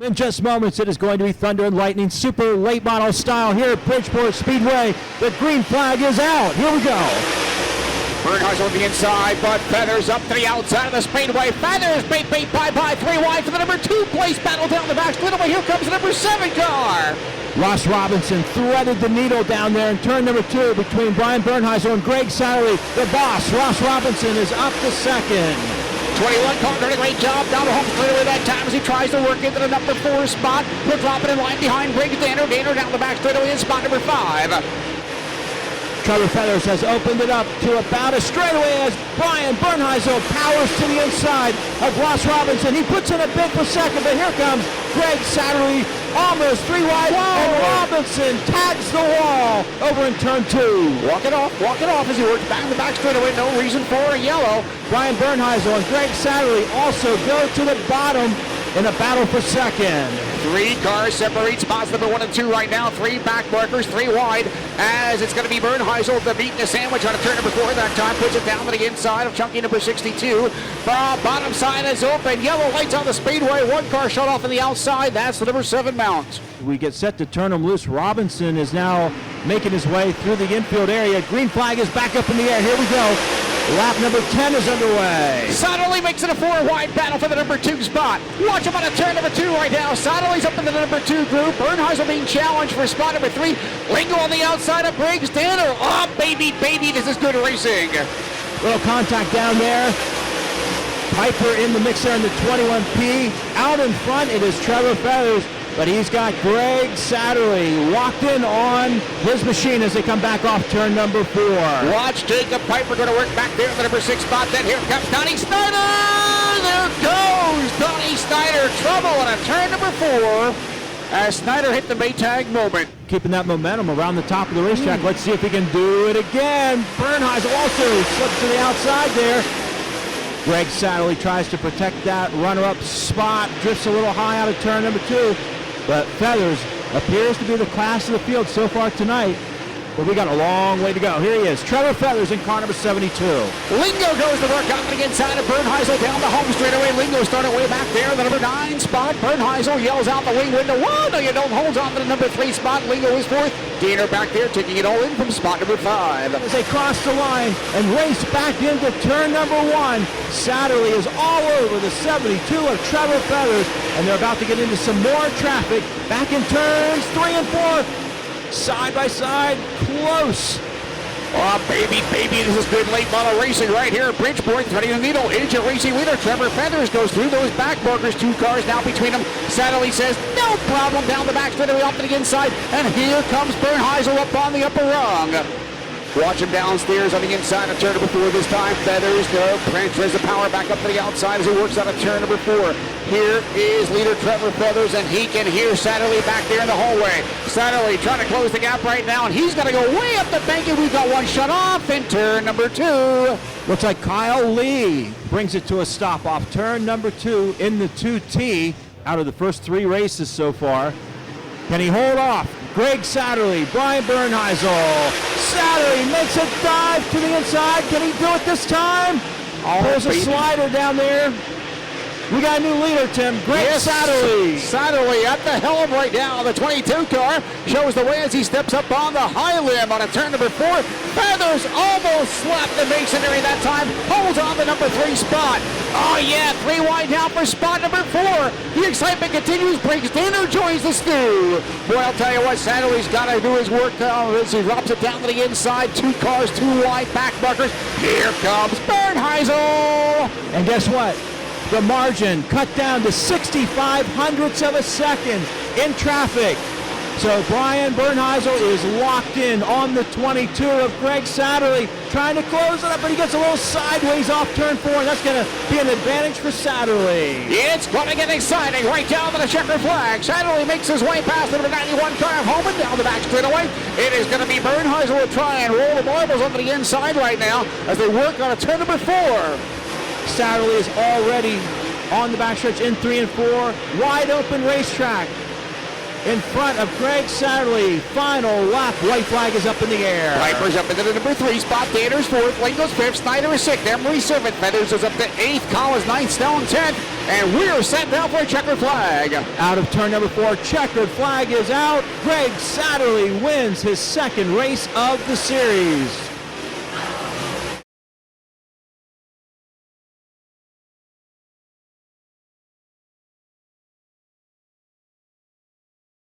In just moments, it is going to be Thunder and Lightning Super Late Model style here at Bridgeport Speedway. The green flag is out. Here we go. Bernhardt on the inside, but Feathers up to the outside of the Speedway. Feathers beat by 3 wide for the number 2 place. Battle down the back straightaway. Here comes the number 7 car. Ross Robinson threaded the needle down there in turn number 2 between Brian Bernheisel and Greg Satterlee. The boss, Ross Robinson, is up to second. 21 car doing a great job down the home straightaway that time as he tries to work into the number 4 spot. He'll drop it in line behind Briggs Danner. Danner down the back straightaway in spot number 5. Trevor Feathers has opened it up to about a straightaway as Brian Bernheisel powers to the inside of Ross Robinson. He puts in a bid for second, but here comes Greg Satterlee, almost 3 wide, and Robinson tags the wall over in turn 2. Walk it off as he works back in the back straightaway. No reason for a yellow. Brian Bernheisel and Greg Satterlee also go to the bottom in a battle for second. 3 cars separate spots number 1 and 2 right now. 3 back markers, 3 wide, as it's going to be Bernheisel the beating the sandwich on a turn number 4 that time. Puts it down to the inside of chunky number 62. Bottom side is open. Yellow lights on the Speedway. 1 car shut off on the outside. That's the number 7 mount. We get set to turn him loose. Robinson is now making his way through the infield area. Green flag is back up in the air. Here we go. Lap number 10 is underway. Satterlee makes it a 4-wide battle for the number 2 spot. Watch him on a turn number 2 right now. Satterlee's up in the number 2 group. Bernheisel being challenged for spot number 3. Lingo on the outside of Briggs Danner. Oh, baby, this is good racing. Little contact down there. Piper in the mix there in the 21P. Out in front, it is Trevor Feathers, but he's got Greg Satterlee locked in on his machine as they come back off turn number 4. Watch Jacob Piper going to work back there in the number 6 spot. Then here comes Donnie Snyder. There goes Donnie Snyder. Trouble on a turn number 4 as Snyder hit the Maytag moment. Keeping that momentum around the top of the racetrack. Let's see if he can do it again. Bernheisel also slips to the outside there. Greg Satterlee tries to protect that runner-up spot. Drifts a little high out of turn number 2. But Feathers appears to be the class of the field so far tonight. But we got a long way to go. Here he is, Trevor Feathers in car number 72. Lingo goes to work out the inside of Bernheisel down the home straightaway. Lingo started way back there in the number 9 spot. Bernheisel yells out the wing window. Whoa, no you don't. Holds on to the number 3 spot. Lingo is 4th. Danner back there taking it all in from spot number 5. As they cross the line and race back into turn number 1, Satterlee is all over the 72 of Trevor Feathers, and they're about to get into some more traffic. Back in turns 3 and 4. Side by side, close. Oh, baby, this is good late model racing right here at Bridgeport. Threading the needle, Asia racing leader Trevor Feathers goes through those back markers. 2 cars now between them. Satterlee says, no problem, down the back straightaway off to the inside. And here comes Bernheisel up on the upper rung. Watch him downstairs on the inside of turn number 4 this time. Feathers, no, transfers the power back up to the outside as he works out of turn number 4. Here is leader Trevor Feathers, and he can hear Satterlee back there in the hallway. Satterlee trying to close the gap right now, and he's going to go way up the bank, and we've got 1 shut off in turn number 2. Looks like Kyle Lee brings it to a stop off turn number 2 in the 2T out of the first 3 races so far. Can he hold off? Greg Satterlee, Brian Bernheisel. Satterlee makes a dive to the inside. Can he do it this time? There's a slider down there. We got a new leader, Tim. Greg Satterlee. Satterlee at the helm right now. The 22 car shows the way as he steps up on the high limb on a turn number 4. Feathers almost slapped the masonry that time. Holds on the number 3 spot. Oh yeah, 3 wide now for spot number 4. The excitement continues. Briggs Danner joins the stew. Boy, I'll tell you what, Satterlee's got to do his work as he drops it down to the inside. 2 cars, 2 wide back markers. Here comes Bernheisel. And guess what? The margin cut down to 65 hundredths of a second in traffic. So Brian Bernheisel is locked in on the 22 of Greg Satterlee, trying to close it up, but he gets a little sideways off turn 4, and that's going to be an advantage for Satterlee. It's going to get exciting right down to the checker flag. Satterlee makes his way past the number 91 car of home and down the back straightaway. It is going to be Bernheisel will try and roll the marbles onto the inside right now as they work on a turn number 4. Satterlee is already on the backstretch in 3 and 4. Wide open racetrack in front of Greg Satterlee. Final lap. White flag is up in the air. Piper's up into the number 3 spot. Danner's 4th. Lingo's 5th. Snyder is 6th. Emery 7th. Feathers is up to 8th. Collins 9th. Stone 10th. And we are set now for a checkered flag. Out of turn number 4, checkered flag is out. Greg Satterlee wins his second race of the series.